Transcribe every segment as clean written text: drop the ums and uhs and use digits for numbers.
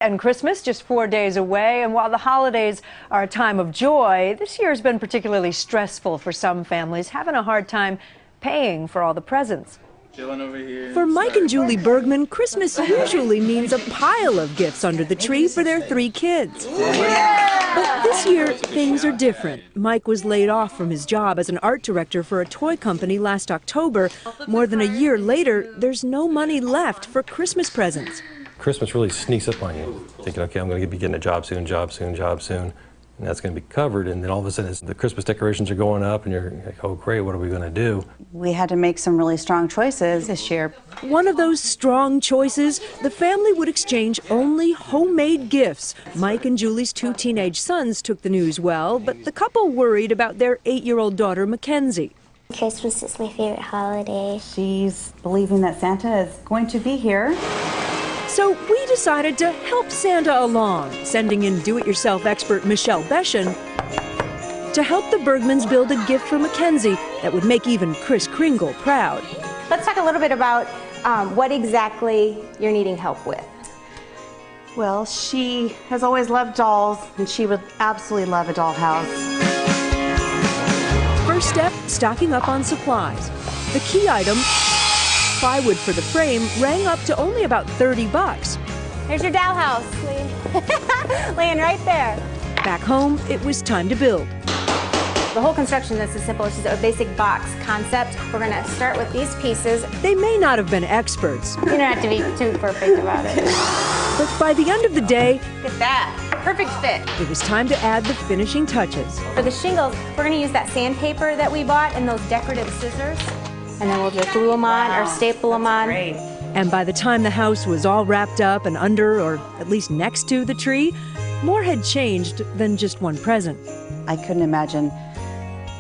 And Christmas just 4 days away, and while the holidays are a time of joy, this year has been particularly stressful for some families, having a hard time paying for all the presents. Over here. For Mike and Julie Bergman, Christmas usually means a pile of gifts under the tree for their 3 kids. But this year, things are different. Mike was laid off from his job as an art director for a toy company last October. More than a year later, there's no money left for Christmas presents. Christmas really sneaks up on you, thinking, okay, I'm going to be getting a job soon, and that's going to be covered, and then all of a sudden the Christmas decorations are going up, and you're like, oh great, what are we going to do? We had to make some really strong choices this year. One of those strong choices, the family would exchange only homemade gifts. Mike and Julie's 2 teenage sons took the news well, but the couple worried about their 8-year-old daughter, Mackenzie. Christmas is my favorite holiday. She's believing that Santa is going to be here. So we decided to help Santa along, sending in do-it-yourself expert Michele to help the Bergmans build a gift for Mackenzie that would make even Kris Kringle proud. Let's talk a little bit about what exactly you're needing help with. Well, she has always loved dolls, and she would absolutely love a dollhouse. First step, stocking up on supplies. The key item, plywood for the frame, rang up to only about $30. Here's your dollhouse, laying right there. Back home, it was time to build. The whole construction is as simple as just a basic box concept. We're going to start with these pieces. They may not have been experts. You don't have to be too perfect about it. But by the end of the day, look at that. Perfect fit. It was time to add the finishing touches. For the shingles, we're going to use that sandpaper that we bought and those decorative scissors. And then we'll just glue them on or staple them on. Great. And by the time the house was all wrapped up and under, or at least next to, the tree, more had changed than just one present. I couldn't imagine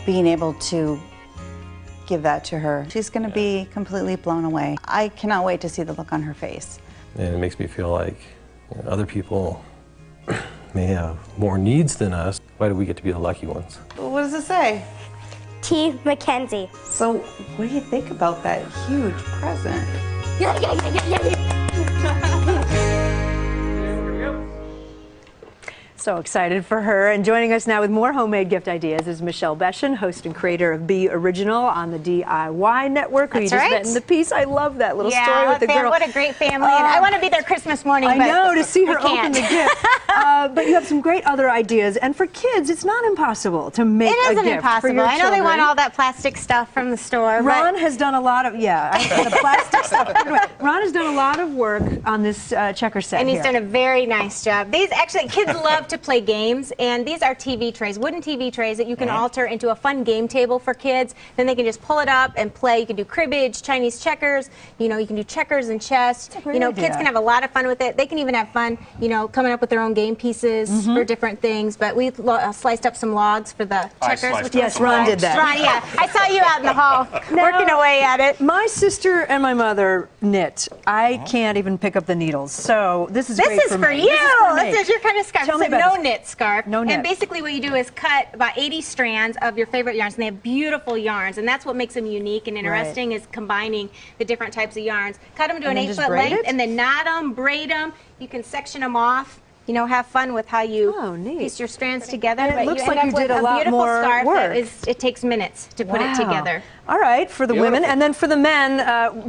being able to give that to her. She's going to be completely blown away. I cannot wait to see the look on her face. And it makes me feel like other people may have more needs than us. Why do we get to be the lucky ones? What does it say? T. Mackenzie. So what do you think about that huge present? So excited for her. And joining us now with more homemade gift ideas is Michele, host and creator of Be Original on the DIY Network. Who you just met in the piece. I love that little story with the girl. What a great family. And I want to be there Christmas morning. I know, to see her open the gift. But you have some great other ideas. And for kids, it's not impossible to make a gift. It isn't impossible. I know they want all that plastic stuff from the store. Ron has done a lot of, the plastic stuff. Ron has done a lot of work on this checker set. And he's done a very nice job. These actually, kids love to play games, and these are TV trays, wooden TV trays that you can alter into a fun game table for kids. Then they can just pull it up and play. You can do cribbage, Chinese checkers, you can do checkers and chess. Kids can have a lot of fun with it. They can even have fun, coming up with their own game pieces for different things. But we sliced up some logs for the checkers. Yes, Ron did that. Ron, yeah. I saw you out in the hall working away at it. My sister and my mother knit. I can't even pick up the needles, so this is great for me. This is your kind of scarf. Tell me about no knit scarf. No knit. And basically what you do is cut about 80 strands of your favorite yarns, and they have beautiful yarns, and that's what makes them unique and interesting is combining the different types of yarns. Cut them to an 8-foot length and then knot them, braid them. You can section them off. Have fun with how you piece your strands together. And it looks like you did a lot more work. It takes minutes to put it together. All right, for the women, and then for the men,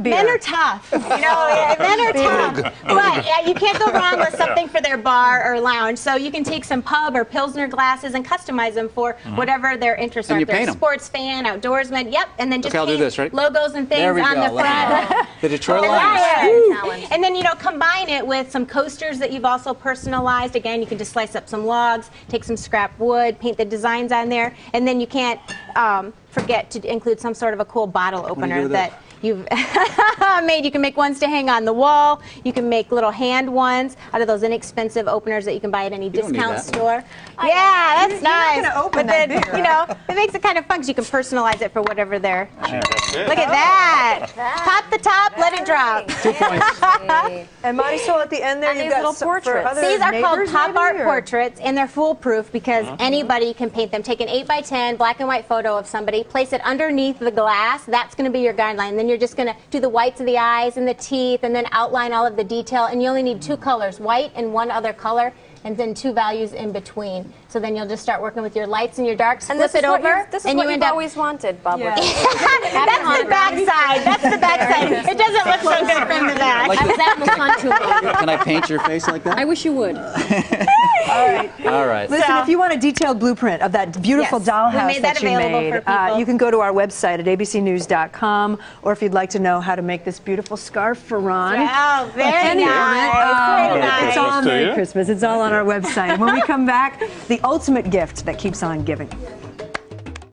beer. Men are tough. Men are tough. But you can't go wrong with something for their bar or lounge. So you can take some pub or Pilsner glasses and customize them for whatever their interests are. If they're a sports fan, outdoorsman, and then just paint logos and things on the front. The Detroit Lions. And then, combine it with some coasters that you've also personalized. Again, you can just slice up some logs, take some scrap wood, paint the designs on there, and then you can't forget to include some sort of a cool bottle opener that you've made. You can make ones to hang on the wall. You can make little hand ones out of those inexpensive openers that you can buy at any discount store. Yeah, that's nice. You're not gonna open that beer. It makes it kind of fun because you can personalize it for whatever they're. Look at that. Pop the top, let it drop. 2 points. And Marisol, at the end there, you've got little portraits. These are called pop art portraits, and they're foolproof because anybody can paint them. Take an 8x10 black and white photo of somebody, place it underneath the glass. That's going to be your guideline. Then you're just going to do the whites of the eyes and the teeth and then outline all of the detail. And you only need 2 colors, white and one other color, and then 2 values in between. So then you'll just start working with your lights and your darks, And flip this is it what over, this is and what you you've end up. always wanted, Bob. That's the back side. That's the back side. It doesn't look so good from the back. I was out in the sun too long. Can I paint your face like that? I wish you would. All right. Listen, if you want a detailed blueprint of that beautiful Yes, we dollhouse made that you available made, for people. you can go to our website at abcnews.com, or if you'd like to know how to make this beautiful scarf for Ron. Oh, very Any of it, nice. Very nice. It's all on Christmas to Merry you. Christmas. It's all on our website. When we come back, the ultimate gift that keeps on giving.